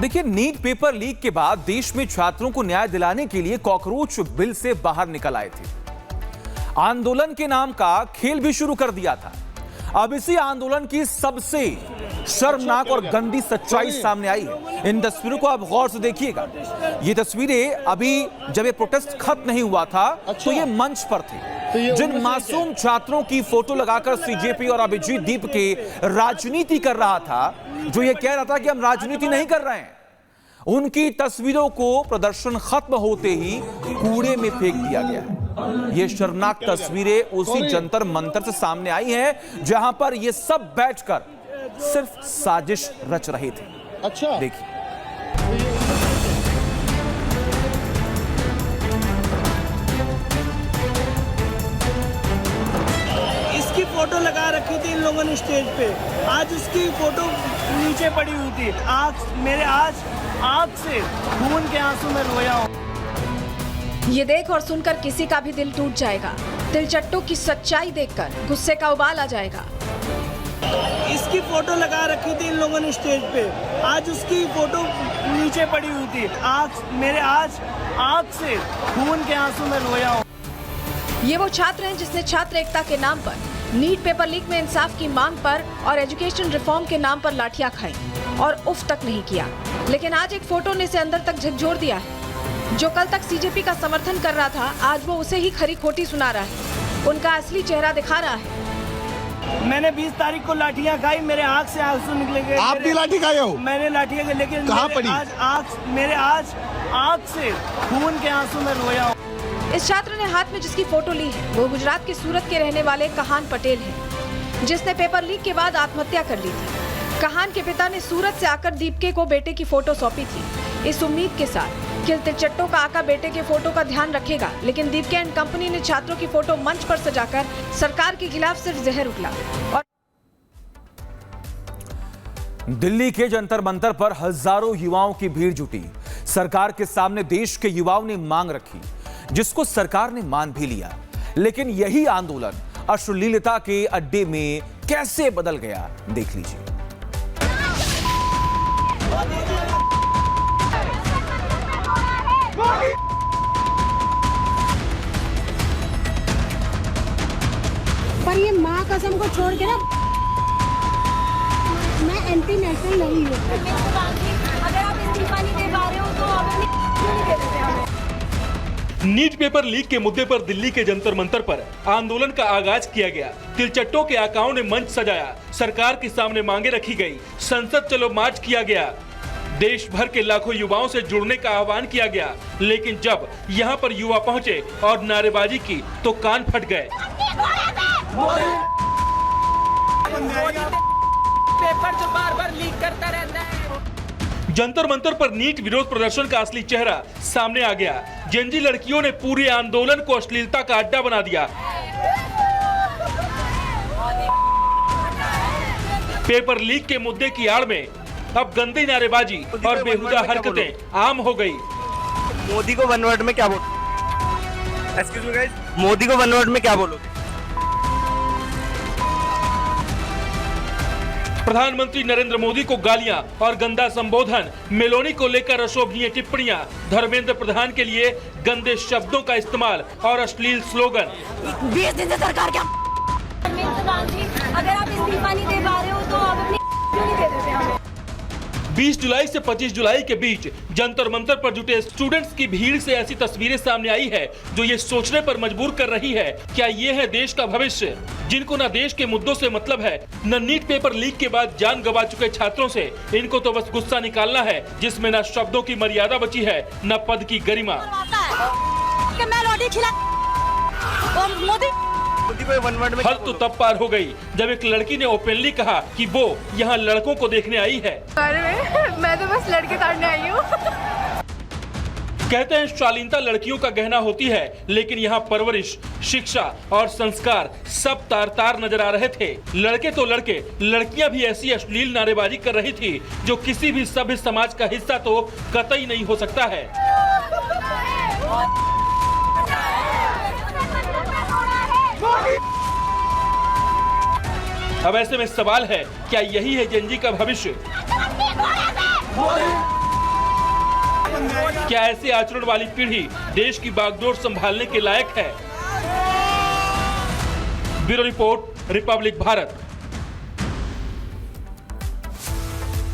देखिए, NEET paper leak के बाद देश में छात्रों को न्याय दिलाने के लिए कॉकरोच बिल से बाहर निकल आए थे। आंदोलन के नाम का खेल भी शुरू कर दिया था। अब इसी आंदोलन की सबसे शर्मनाक और गंदी सच्चाई सामने आई है। इन तस्वीरों को आप गौर से देखिएगा। ये तस्वीरें अभी जब ये प्रोटेस्ट खत्म नहीं हुआ था तो ये मंच पर थे। जिन मासूम छात्रों की फोटो लगाकर सीजेपी और अभिजीत दीप के राजनीति कर रहा था, जो ये कह रहा था कि हम राजनीति नहीं कर रहे हैं, उनकी तस्वीरों को प्रदर्शन खत्म होते ही कूड़े में फेंक दिया गया है। ये शर्मनाक तस्वीरें उसी जंतर मंतर से सामने आई हैं जहां पर ये सब बैठकर सिर्फ साजिश रच रहे थे। अच्छा, देखिए। इसकी फोटो लगा रखी थी इन लोगों ने स्टेज पे। आज उसकी फोटो नीचे पड़ी हुई थी। आज आंख से खून के आंसू में रोया हूं। ये देख और सुनकर किसी का भी दिल टूट जाएगा। तिलचट्टू की सच्चाई देखकर गुस्से का उबाल आ जाएगा। इसकी फोटो लगा रखी थी इन लोगों ने स्टेज पे। आज उसकी फोटो नीचे पड़ी हुई थी। आज आंख से खून के आंसू में रोया हूं। ये वो छात्र हैं जिसने छात्र एकता के नाम पर, नीट पेपर लीक में इंसाफ की मांग पर और एजुकेशन रिफॉर्म के नाम पर लाठियां खाई और उफ तक नहीं किया। लेकिन आज एक फोटो ने इसे अंदर तक झकझोर दिया है। जो कल तक सीजेपी का समर्थन कर रहा था, आज वो उसे ही खरी खोटी सुना रहा है, उनका असली चेहरा दिखा रहा है। मैंने 20 तारीख को लाठियां खाई, मेरे आंख से आंसू निकले। आप भी लाठी खाए हो? मैंने लाठियां खाई, लेकिन कहाँ पड़ी? आज आंख से खून के आंसू में रोया हूं। इस छात्र ने हाथ में जिसकी फोटो ली है वो गुजरात के सूरत के रहने वाले कहान पटेल है, जिसने पेपर लीक के बाद आत्महत्या कर ली थी। कहान के पिता ने सूरत से आकर दीपके को बेटे की फोटो सौंपी थी, इस उम्मीद के साथ कि तिलचट्टू का आका बेटे के फोटो का ध्यान रखेगा। लेकिन दीपके एंड कंपनी ने छात्रों की फोटो मंच पर सजाकर सरकार के खिलाफ सिर्फ जहर उगला। और दिल्ली के जंतर मंतर पर हजारों युवाओं की भीड़ जुटी। सरकार के सामने देश के युवाओं ने मांग रखी, जिसको सरकार ने मान भी लिया। लेकिन यही आंदोलन अश्लीलता के अड्डे में कैसे बदल गया, देख लीजिए। पर ये माँ कसम को छोड़ के ना, मैं एंटी नेशनल नहीं हूँ। अगर आप इस्तीफा नहीं दे पा रहे हो तो आप क्यों नहीं दे देते हमें? नीट पेपर लीक के मुद्दे पर दिल्ली के जंतर मंतर पर आंदोलन का आगाज किया गया। तिलचट्टों के आकाओं ने मंच सजाया, सरकार के सामने मांगे रखी गई, संसद चलो मार्च किया गया, देश भर के लाखों युवाओं से जुड़ने का आह्वान किया गया। लेकिन जब यहाँ पर युवा पहुँचे और नारेबाजी की तो कान फट गए। पेपर जो बार-बार लीक करता रहता है। जंतर मंतर पर नीट विरोध प्रदर्शन का असली चेहरा सामने आ गया। जेनजी लड़कियों ने पूरे आंदोलन को अश्लीलता का अड्डा बना दिया। पेपर लीक के मुद्दे की आड़ में अब गंदी नारेबाजी और बेहुदा हरकतें आम हो गई। मोदी को वन वर्ड में क्या बोलोगे? एक्सक्यूज मी गाइस, मोदी को वन वर्ड में क्या बोलोगे? प्रधानमंत्री नरेंद्र मोदी को गालियां और गंदा संबोधन, मेलोनी को लेकर अशोभनीय टिप्पणियां, धर्मेंद्र प्रधान के लिए गंदे शब्दों का इस्तेमाल और अश्लील स्लोगन। 20 दिन से सरकार क्या? अगर आप इस्तीफा नहीं दे पा रहे हो तो आप अपनी क्यों नहीं दे देते हमें? 20 जुलाई से 25 जुलाई के बीच जंतर मंतर पर जुटे स्टूडेंट्स की भीड़ से ऐसी तस्वीरें सामने आई है जो ये सोचने पर मजबूर कर रही है, क्या ये है देश का भविष्य? जिनको न देश के मुद्दों से मतलब है, न नीट पेपर लीक के बाद जान गंवा चुके छात्रों से, इनको तो बस गुस्सा निकालना है जिसमें न शब्दों की मर्यादा बची है न पद की गरिमा। हद तो तब पार हो गई जब एक लड़की ने ओपनली कहा कि वो यहाँ लड़कों को देखने आई है। मैं तो बस लड़के ताड़ने आई हूँ। कहते हैं शालीनता लड़कियों का गहना होती है, लेकिन यहाँ परवरिश, शिक्षा और संस्कार सब तार तार नजर आ रहे थे। लड़के तो लड़के, लड़कियां भी ऐसी अश्लील नारेबाजी कर रही थी जो किसी भी सभ्य समाज का हिस्सा तो कतई नहीं हो सकता है। अब ऐसे में सवाल है, क्या यही है जेनजी का भविष्य? क्या ऐसे आचरण वाली पीढ़ी देश की बागडोर संभालने के लायक है? Bureau report, Republic Bharat.